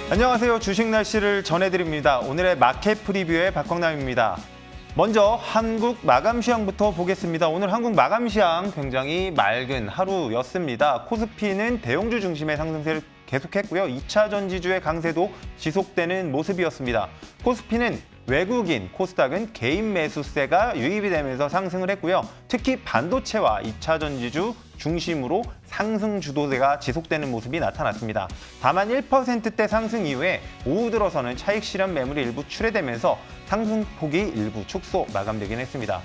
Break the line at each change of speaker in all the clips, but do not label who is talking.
안녕하세요. 주식 날씨를 전해드립니다. 오늘의 마켓 프리뷰의 박광남입니다. 먼저 한국 마감 시황부터 보겠습니다. 오늘 한국 마감 시황 굉장히 맑은 하루였습니다. 코스피는 대형주 중심의 상승세를 계속했고요. 2차 전지주의 강세도 지속되는 모습이었습니다. 코스피는 외국인, 코스닥은 개인 매수세가 유입이 되면서 상승을 했고요. 특히 반도체와 2차 전지주 중심으로 상승 주도세가 지속되는 모습이 나타났습니다. 다만 1%대 상승 이후에 오후 들어서는 차익 실현 매물이 일부 출회되면서 상승폭이 일부 축소 마감되긴 했습니다.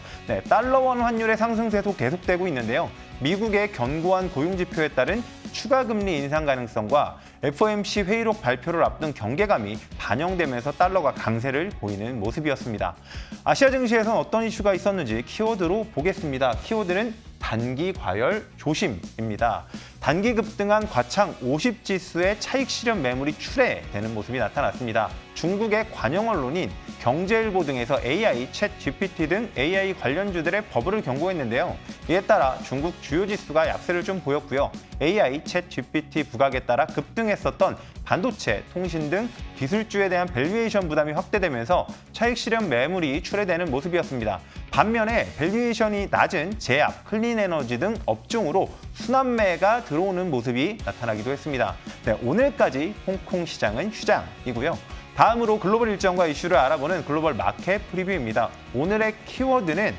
달러원 환율의 상승세도 계속되고 있는데요. 미국의 견고한 고용지표에 따른 추가 금리 인상 가능성과 FOMC 회의록 발표를 앞둔 경계감이 반영되면서 달러가 강세를 보이는 모습이었습니다. 아시아 증시에서는 어떤 이슈가 있었는지 키워드로 보겠습니다. 키워드는 단기 과열 조심입니다. 단기 급등한 과창 50지수의 차익 실현 매물이 출회되는 모습이 나타났습니다. 중국의 관영 언론인 경제일보 등에서 AI, 챗 GPT 등 AI 관련주들의 버블을 경고했는데요. 이에 따라 중국 주요 지수가 약세를 좀 보였고요. AI, 챗 GPT 부각에 따라 급등했었던 반도체, 통신 등 기술주에 대한 밸류에이션 부담이 확대되면서 차익 실현 매물이 출회되는 모습이었습니다. 반면에 밸류에이션이 낮은 제약, 클린에너지 등 업종으로 순환매가 들어오는 모습이 나타나기도 했습니다. 오늘까지 홍콩 시장은 휴장이고요. 다음으로 글로벌 일정과 이슈를 알아보는 글로벌 마켓 프리뷰입니다. 오늘의 키워드는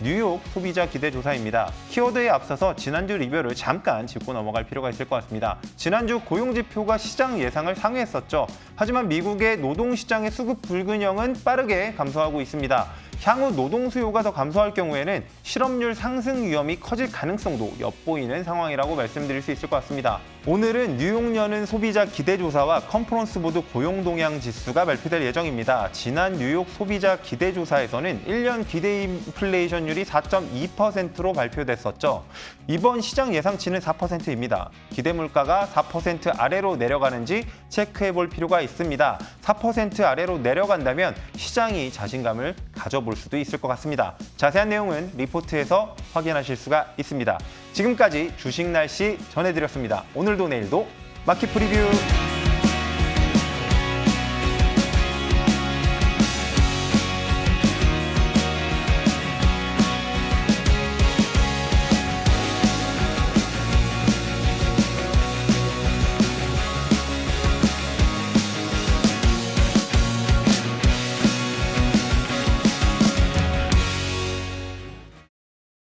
뉴욕 소비자 기대 조사입니다. 키워드에 앞서서 지난주 리뷰를 잠깐 짚고 넘어갈 필요가 있을 것 같습니다. 지난주 고용지표가 시장 예상을 상회했었죠. 하지만 미국의 노동시장의 수급 불균형은 빠르게 감소하고 있습니다. 향후 노동 수요가 더 감소할 경우에는 실업률 상승 위험이 커질 가능성도 엿보이는 상황이라고 말씀드릴 수 있을 것 같습니다. 오늘은 뉴욕 여는 소비자 기대조사와 컨퍼런스 보드 고용동향 지수가 발표될 예정입니다. 지난 뉴욕 소비자 기대조사에서는 1년 기대 인플레이션율이 4.2%로 발표됐었죠. 이번 시장 예상치는 4%입니다. 기대 물가가 4% 아래로 내려가는지 체크해 볼 필요가 있습니다. 4% 아래로 내려간다면 시장이 자신감을 가져볼 수도 있을 것 같습니다. 자세한 내용은 리포트에서 확인하실 수가 있습니다. 지금까지 주식 날씨 전해드렸습니다. 오늘도 내일도 마켓 프리뷰.